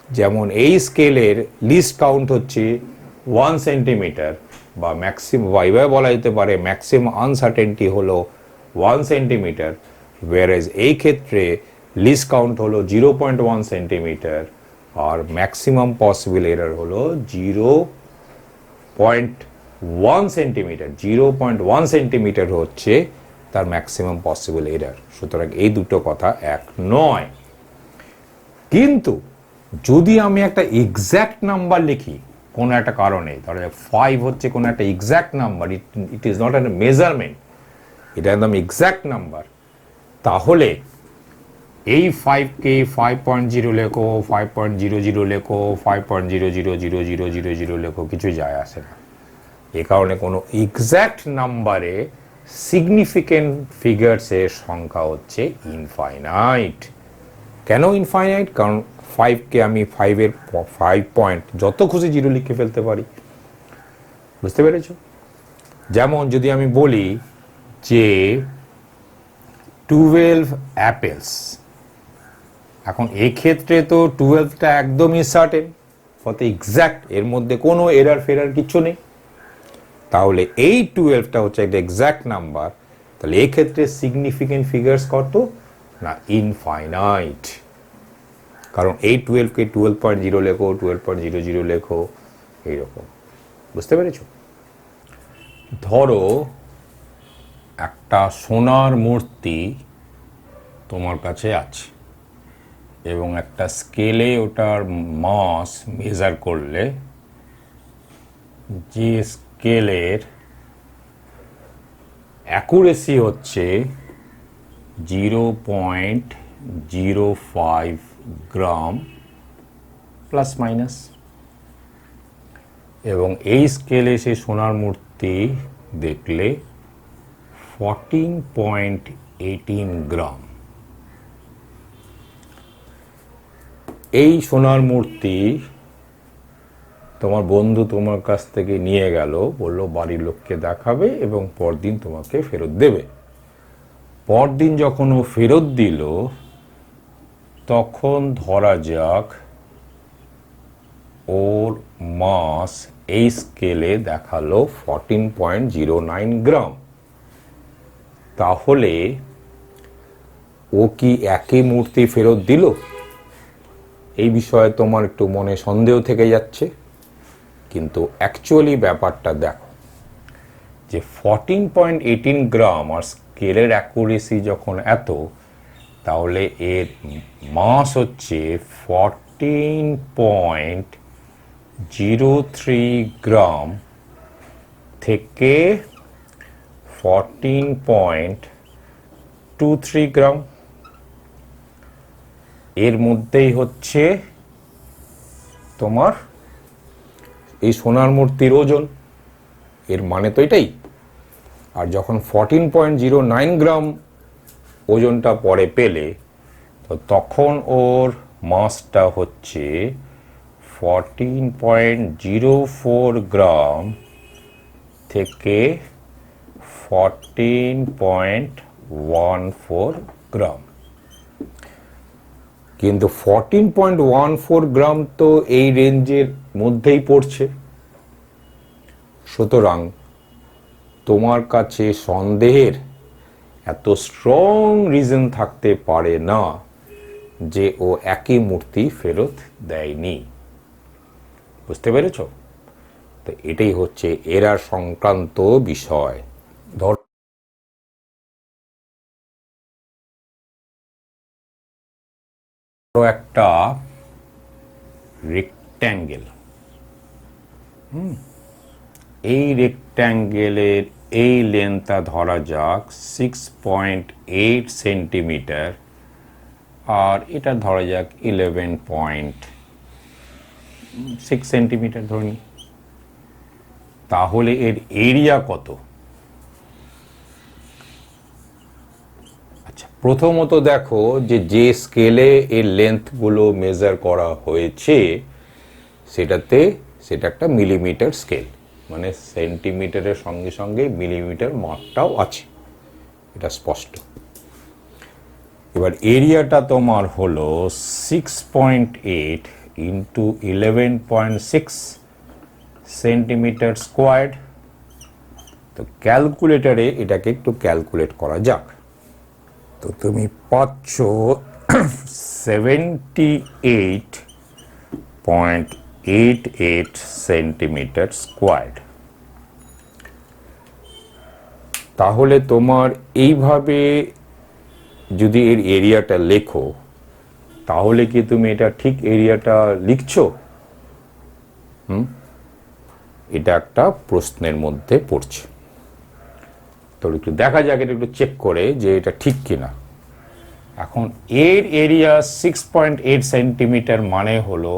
যেমন এই স্কেলের লিস্ট কাউন্ট হচ্ছে 1 সেন্টিমিটার, বা ম্যাক্সিমাম এইভাবে বলা যেতে পারে ম্যাক্সিমাম আনসার্টেনটি হলো 1 সেন্টিমিটার, ওয়ারেজ এই ক্ষেত্রে লিস্ট কাউন্ট হলো 0.1 সেন্টিমিটার, আর ম্যাক্সিমাম পসিবল এরর হলো 0.1 সেন্টিমিটার। 0.1 সেন্টিমিটার হচ্ছে তার ম্যাক্সিমাম পসিবল এরর। সুতরাং এই দুটো কথা এক নয়। কিন্তু যদি আমি একটা এক্স্যাক্ট নাম্বার লিখি কোনো একটা কারণে, ধরো 5 হচ্ছে কোনো একটা exact number, it is not a measurement, এটা একদম এক্স্যাক্ট নাম্বার, তাহলে এই 5কে 5.0 লেখো, 5.00 লেখো, 5.000000 লেখো, কিছু যায় আসে না। এ কারণে কোনো এক্স্যাক্ট নাম্বারে সিগনিফিকেন্ট ফিগার্সের সংখ্যা হচ্ছে ইনফাইনাইট। কেন ইনফাইনাইট? কারণ 5কে আমি 5 পয়েন্ট যত খুশি জিরো লিখে ফেলতে পারি। বুঝতে পেরেছ? যেমন যদি আমি বলি যে 12 অ্যাপেলস, এখন এক্ষেত্রে তো 12টা একদমই সার্টেন, অর্থাৎ এক্স্যাক্ট, এর মধ্যে কোনো এরার ফেরার কিছু নেই। তাহলে এই 12টা হচ্ছে একটা এক্স্যাক্ট নাম্বার। তাহলে এক্ষেত্রে সিগনিফিকেন্ট ফিগার্স কত না? ইনফাইনাইট। কারণ এই 12কে 12.0 লেখো, 12.00 লেখো, এইরকম। বুঝতে পেরেছ? ধরো একটা সোনার মূর্তি তোমার কাছে আছে এবং একটা স্কেলে ওটার মাস মেজার করলে যে স্কেলের অ্যাকুরেসি হচ্ছে 0.05 গ্রাম প্লাস মাইনাস, এবং এই স্কেলে সেই সোনার মূর্তি দেখলে 14.18 গ্রাম। এই সোনার মূর্তি তোমার বন্ধু তোমার কাছ থেকে নিয়ে গেল, বললো বাড়ির লোককে দেখাবে এবং পরদিন তোমাকে ফেরত দেবে। পরদিন যখন ও ফেরত দিল, তখন ধরা যাক ওর মাস এই স্কেলে দেখালো 14.09 গ্রাম। তাহলে ও কি একই মূর্তি ফেরত দিল? এই বিষয়ে তোমার একটু মনে সন্দেহ থেকে যাচ্ছে, কিন্তু অ্যাকচুয়ালি ব্যাপারটা দেখো যে 14.18 গ্রাম আর স্কেলের অ্যাকুরেসি যখন এত, তাহলে এর মাস হচ্ছে 14.03 গ্রাম থেকে 14.23 গ্রাম, এর মধ্যেই হচ্ছে তোমার এই সোনার মূর্তির ওজন। এর মানে তো এটাই। আর যখন 14.09 গ্রাম ওজনটা পরে পেলে, তো তখন ওর মাসটা হচ্ছে 14.04 গ্রাম থেকে 14.14 গ্রাম। কিন্তু 14.14 গ্রাম তো এই রেঞ্জের মধ্যেই পড়ছে। সুতরাং তোমার কাছে সন্দেহের এত স্ট্রং রিজন থাকতে পারে না যে ও একই মূর্তি ফেরত দেয়নি। বুঝতে পেরেছ? তো এটাই হচ্ছে এরার সংক্রান্ত বিষয়। ধর একটা রেক্ট্যাঙ্গেল, এই রেক্ট্যাঙ্গেলের এই লেন্থটা ধরা যাক 6.8 সেন্টিমিটার, আর এটা ধরা যাক 11.6 সেন্টিমিটার ধরি। তাহলে এর এরিয়া কত? আচ্ছা, প্রথমত দেখো যে স্কেলে এর লেন্থগুলো মেজার করা হয়েছে সেটা একটা মিলিমিটার স্কেল, মানে সেন্টিমিটারের সঙ্গে সঙ্গে মিলিমিটার মাপটাও আছে, এটা স্পষ্ট। এবার এরিয়াটা তোমার হলো 6.8 ইন্টু 11.6 সেন্টিমিটার স্কোয়ার্ড। তো ক্যালকুলেটারে এটাকে একটু ক্যালকুলেট করা যাক। তো তুমি পাচ্ছ 78.88 সেন্টিমিটার স্কোয়ার্ড। তাহলে তোমার এইভাবে যদি এর এরিয়াটা লেখো, তাহলে কি তুমি এটা ঠিক এরিয়াটা লিখছো? এটা একটা প্রশ্নের মধ্যে পড়ছে। তো একটু দেখা যাক, এটা একটু চেক করে যে এটা ঠিক কিনা। এখন এর এরিয়া 6.8 সেন্টিমিটার মানে হলো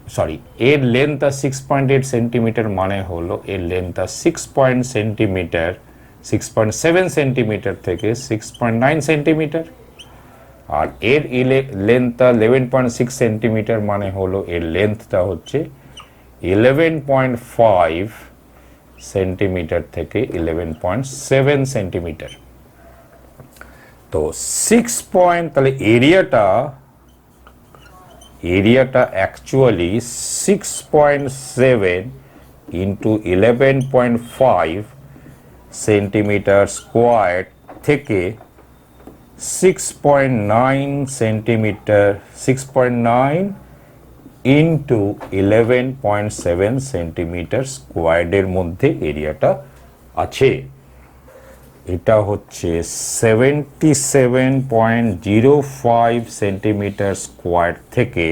সরি, এর লেন্থ আর 6.8 সেন্টিমিটার মানে হলো এর লেন্থ আর 6.7 সেন্টিমিটার থেকে 6.9 সেন্টিমিটার, আর এর লেন্থটা 11.6 সেন্টিমিটার মানে হলো এর লেন্থটা হচ্ছে 11.5 সেন্টিমিটার থেকে 11.7 সেন্টিমিটার। তো 6 তাহলে এরিয়াটা অ্যাকচুয়ালি 6.7 ইন্টু 11.5 সেন্টিমিটার স্কোয়ার থেকে 6.9 সেন্টিমিটার 6.9 ইন্টু 11.7 সেন্টিমিটার স্কোয়ারের মধ্যে এরিয়াটা আছে। এটা হচ্ছে 77.05 সেন্টিমিটার স্কোয়ার থেকে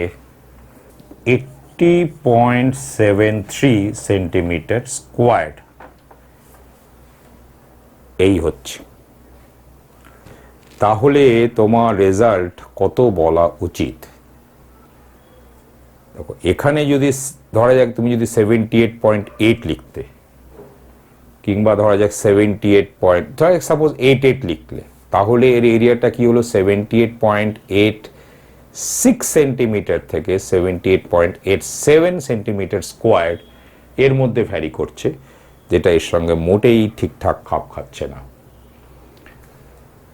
80.73 সেন্টিমিটার স্কোয়ার, এই হচ্ছে। তাহলে তোমার রেজাল্ট কত বলা উচিত? দেখো, এখানে যদি ধরা যাক তুমি যদি 78.8 লিখতে, কিংবা ধরা যাক 78 সাপোজ 88 লিখলে, তাহলে এর এরিয়াটা কি হলো 78.86 সেন্টিমিটার থেকে 78.87 সেন্টিমিটার স্কোয়ার, এর মধ্যে ভ্যারি করছে, যেটা এর সঙ্গে মোটেই ঠিকঠাক খাপ খাচ্ছে না।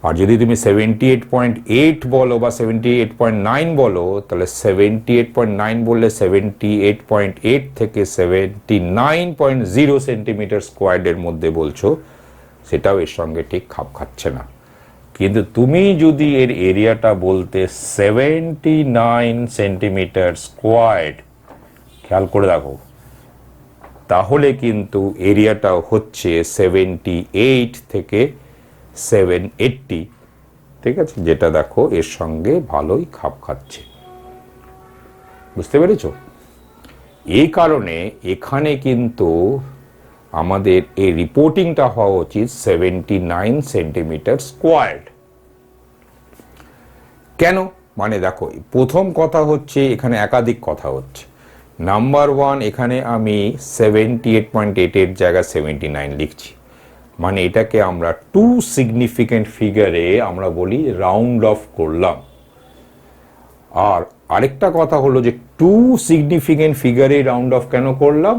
আর যদি তুমি 78.8 বলো বা 78.9 বলো, তাহলে 78.9 বললে 78.8 থেকে 79.0 সেন্টিমিটার স্কোয়ারের মধ্যে বলছো, সেটাও এর সঙ্গে ঠিক খাপ খাচ্ছে না। কিন্তু তুমি যদি এর এরিয়াটা বলতে 79 সেন্টিমিটার স্কোয়ার, খেয়াল করে দেখো, তাহলে কিন্তু এরিয়াটা হচ্ছে 78 থেকে 780, ঠিক আছে, যেটা দেখো এর সঙ্গে ভালোই খাপ খাচ্ছে। বুঝতে পেরেছো? এই কারণে এখানে কিন্তু আমাদের এই রিপোর্টিংটা হওয়া উচিত 79 সেন্টিমিটার স্কোয়ার। কেন? মানে দেখো, প্রথম কথা হচ্ছে এখানে একাধিক কথা হচ্ছে। নাম্বার ওয়ান, এখানে আমি 78.8 এর জায়গায় 79 লিখছি, মানে এটাকে আমরা টু সিগনিফিকেন্ট ফিগারে আমরা বলি রাউন্ড অফ করলাম। আর আরেকটা কথা হলো যে টু সিগনিফিকেন্ট ফিগারে রাউন্ড অফ কেন করলাম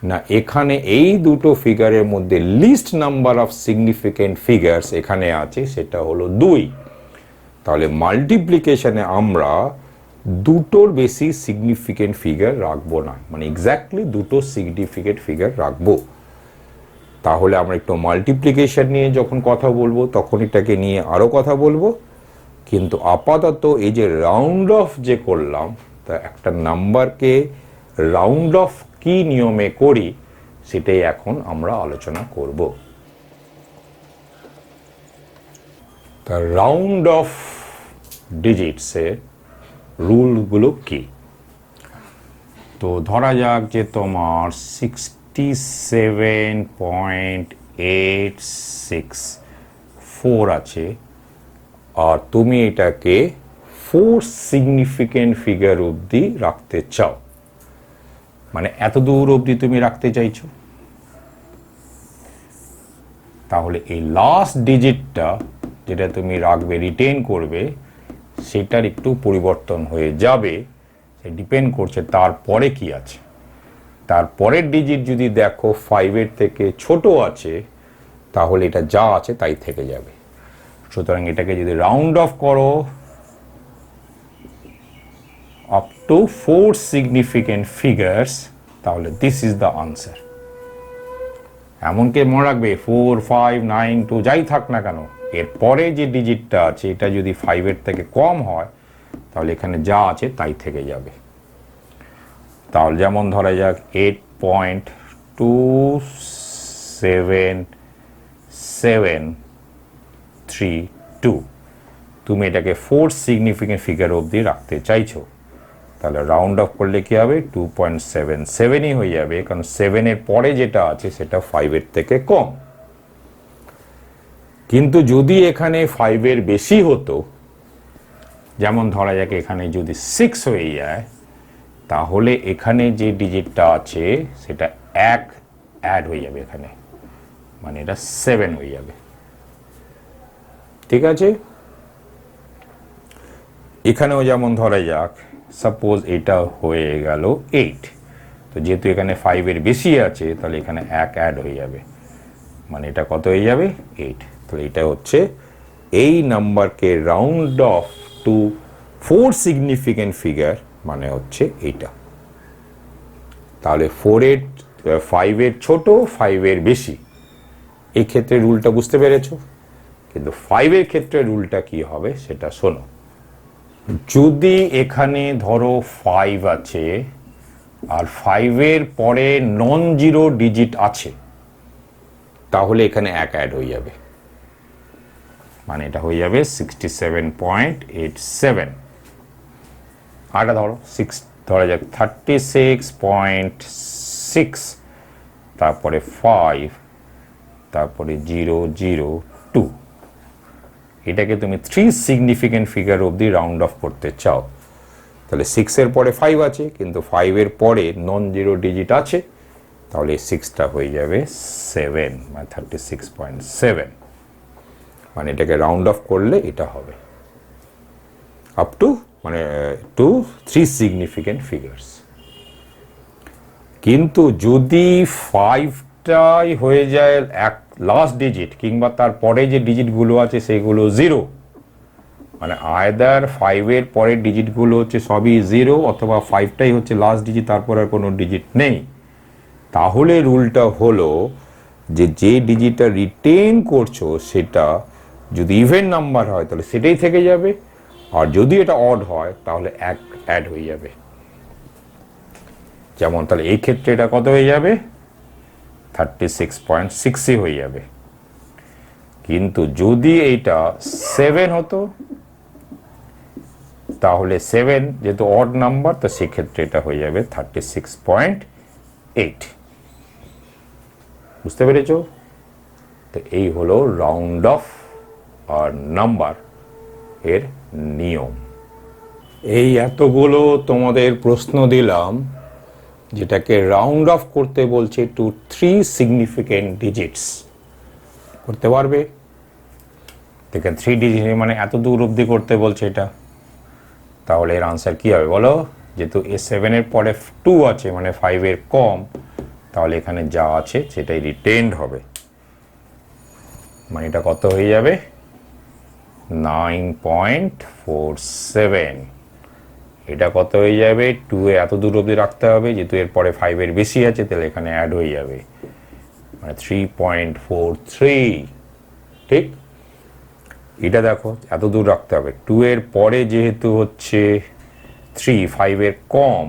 না, এখানে এই দুটো ফিগারের মধ্যে least number of significant figures এখানে আছে, সেটা হলো 2। তাহলে মাল্টিপ্লিকেশনে আমরা দুটোর বেশি সিগনিফিকেন্ট ফিগার রাখবো না, মানে এক্স্যাক্টলি দুটো সিগনিফিকেন্ট ফিগার রাখবো। তাহলে আমরা একটু মাল্টিপ্লিকেশন নিয়ে যখন কথা বলবো তখন এটাকে নিয়ে আরো কথা বলবো, কিন্তু আপাতত এই যে রাউন্ড অফ যে করলাম, তা একটা নাম্বারকে রাউন্ড অফ কি নিয়মে করি সেটাই এখন আমরা আলোচনা করব। তা রাউন্ড অফ ডিজিটসের রুলগুলো কি? তো ধরা যাক যে তোমার 67.864 আছে, আর তুমি এটাকে 4 সিগনিফিকেন্ট ফিগার অবধি রাখতে চাও, মানে এত দূর অবধি তুমি রাখতে চাইছো। তাহলে এই লাস্ট ডিজিটটা যেটা তুমি রাখবে, রিটেন করবে, সেটার একটু পরিবর্তন হয়ে যাবে। সে ডিপেন্ড করছে তারপরে কি আছে। তারপরের ডিজিট যদি দেখো 5-এর থেকে ছোট আছে, তাহলে এটা যা আছে তাই থেকে যাবে। সুতরাং এটাকে যদি রাউন্ড অফ করো আপ টু 4 সিগনিফিকেন্ট ফিগার্স, তাহলে দিস ইজ দ্য আনসার। এমনকি মনে রাখবে 4, 5, 9, 2 যাই থাক না কেন, এরপরে যে ডিজিটটা আছে এটা যদি 5-এর থেকে কম হয়, তাহলে এখানে যা আছে তাই থেকে যাবে। তাহলে যেমন ধরা যাক 8.27732, তুমি এটাকে 4 সিগনিফিকেন্ট ফিগার অবধি রাখতে চাইছো, তাহলে রাউন্ড অফ করলে কি হবে, 2.77ই হয়ে যাবে, কারণ 7-এর পরে যেটা আছে সেটা 5-এর থেকে কম। কিন্তু যদি এখানে 5-এর বেশি হতো, যেমন ধরা যাক এখানে যদি 6 হয়ে যায়, তাহলে এখানে যে ডিজিটটা আছে সেটা 1 অ্যাড হয়ে যাবে এখানে, মানে এটা 7 হয়ে যাবে। ঠিক আছে, এখানেও যেমন ধরা যাক, সাপোজ এটা হয়ে গেল 8, তো যেহেতু এখানে 5 এর বেশি আছে তাহলে এখানে 1 অ্যাড হয়ে যাবে, মানে এটা কত হয়ে যাবে 8। তাহলে এটা হচ্ছে এই নাম্বারকে round off to 4 significant figure, মানে হচ্ছে এইটা। তাহলে 5 এর ছোট, 5 এর বেশি, এই ক্ষেত্রে রুলটা বুঝতে পেরেছো। কিন্তু 5 এর ক্ষেত্রে রুলটা কি হবে সেটা শোনো। যদি এখানে ধরো 5 আছে আর 5 এর পরে নন জিরো ডিজিট আছে, তাহলে এখানে 1 অ্যাড হয়ে যাবে, মানে এটা হয়ে যাবে 67.87। আরটা ধরো 6 ধরা যাক 36.6, তারপরে 5, তারপরে 002। এটাকে তুমি 3 সিগনিফিকেন্ট ফিগার অবধি রাউন্ড অফ করতে চাও, তাহলে 6 এর পরে 5 আছে কিন্তু 5 এর পরে নন জিরো ডিজিট আছে, তাহলে 6টা হয়ে যাবে 7, মানে 36.7। মানে এটাকে রাউন্ড অফ করলে এটা হবে আপ টু, মানে টু 3 সিগনিফিকেন্ট ফিগার্স। কিন্তু যদি 5টাই হয়ে যায় এক লাস্ট ডিজিট, কিংবা তারপরে যে ডিজিটগুলো আছে সেগুলো 0, মানে আয়দার 5 এর পরের ডিজিটগুলো হচ্ছে সবই 0, অথবা 5টাই হচ্ছে লাস্ট ডিজিট, তারপর আর কোনো ডিজিট নেই, তাহলে রুলটা হলো যে যে ডিজিটটা রিটেন করছো সেটা যদি ইভেন নাম্বার হয় তাহলে সেটাই থেকে যাবে, আর যদি এটা অড হয় তাহলে 1 অ্যাড হয়ে যাবে। যেমন তাহলে এই ক্ষেত্রে এটা কত হয়ে যাবে 36.6 হয়ে যাবে। কিন্তু যদি এইটা 7 হতো তাহলে 7 যেহেতু অড নাম্বার, তো সেক্ষেত্রে এটা হয়ে যাবে 36.8। বুঝতে পেরেছো? তো এই হলো রাউন্ড অফ আর নাম্বার এর নিয়ম। এই এতগুলো তোমাদের প্রশ্ন দিলাম যেটাকে রাউন্ড অফ করতে বলছে টু 3 সিগনিফিকেন্ট ডিজিটস। করতে পারবে? দেখেন 3 ডিজিট মানে এত দূর অবধি করতে বলছে এটা, তাহলে এর আনসার কি হবে বলো? যেহেতু এ 7 এর পরে 2 আছে মানে 5 এর কম, তাহলে এখানে যা আছে সেটাই রিটেন্ড হবে, মানে এটা কত হয়ে যাবে 9.47। এটা কত হয়ে যাবে 2 এ এত দূর অবধি রাখতে হবে, যেহেতু এর পরে 5 এর বেশি আছে তাহলে এখানে অ্যাড হয়ে যাবে, মানে 3.43। ঠিক, এটা দেখো এত দূর রাখতে হবে, 2 এর পরে যেহেতু হচ্ছে 3, 5 এর কম,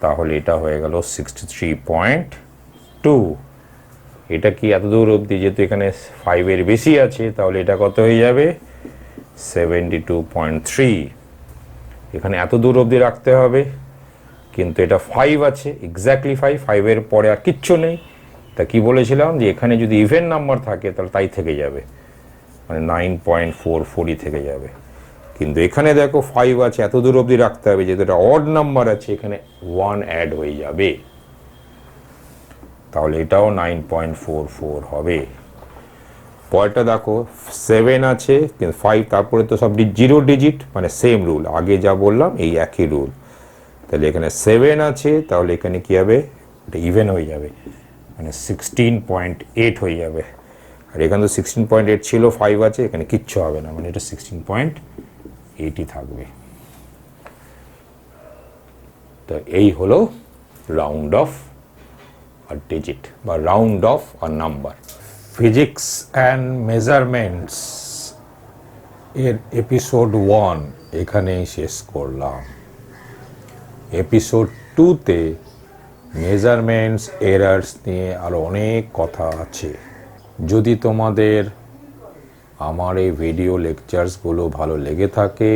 তাহলে এটা হয়ে গেল 63.2। এটা কি এত দূর অবধি, যেহেতু এখানে 5 এর বেশি আছে তাহলে এটা কত হয়ে যাবে 72.3। এখানে এত দূর অবধি রাখতে হবে, কিন্তু এটা 5 আছে, এক্স্যাক্টলি 5 এর পরে আর কিচ্ছু নেই। তা কি বলেছিলাম যে এখানে যদি ইভেন নাম্বার থাকে তাহলে তাই থেকে যাবে, মানে 9.44ই থেকে যাবে। কিন্তু এখানে দেখো 5 আছে, এত দূর অবধি রাখতে হবে, যেহেতু এটা অড নাম্বার আছে এখানে 1 অ্যাড হয়ে যাবে, তাহলে এটাও 9.44 হবে। পরেরটা দেখো 7 আছে কিন্তু 5, তারপরে তো সব জিরো ডিজিট, মানে সেম রুল, আগে যা বললাম এই একই রুল। তাহলে এখানে 7 আছে, তাহলে এখানে কি হবে, এটা ইভেন হয়ে যাবে, মানে 16.8 হয়ে যাবে। আর এখানে তো 16.8 ছিল, 5 আছে, এখানে কিচ্ছু হবে না, মানে এটা 16.8ই থাকবে। তো এই হলো রাউন্ড অফ আর ডিজিট বা রাউন্ড অফ আর নাম্বার। ফিজিক্স অ্যান্ড মেজারমেন্টস এর এপিসোড 1 এখানেই শেষ করলাম। এপিসোড 2তে মেজারমেন্টস এরার্স নিয়ে আরও অনেক কথা আছে। যদি তোমাদের আমার এই ভিডিও লেকচার্সগুলো ভালো লেগে থাকে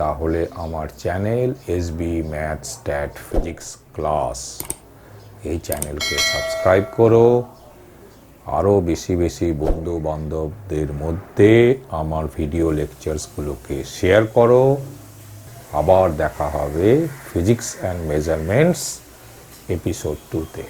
তাহলে আমার channel SB maths stat physics class, এই চ্যানেলকে সাবস্ক্রাইব করো, আরও বেশি বেশি বন্ধু বান্ধবদের মধ্যে আমার ভিডিও লেকচার্সগুলোকে শেয়ার করো। আবার দেখা হবে ফিজিক্স অ্যান্ড মেজারমেন্টস এপিসোড 2-তে।